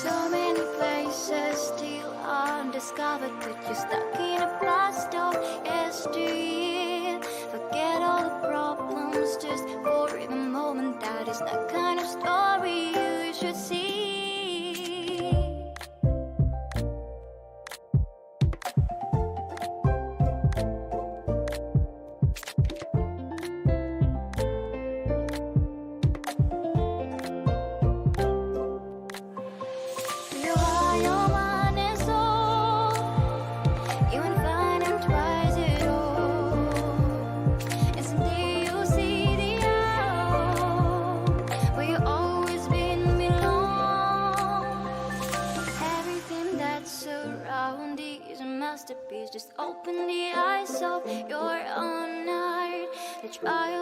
So many places still undiscovered, but you're stuck in a blast of yesteryear. Forget all the problems just for the moment. That is the kind of story you should see. Just open the eyes of your own heart. The trial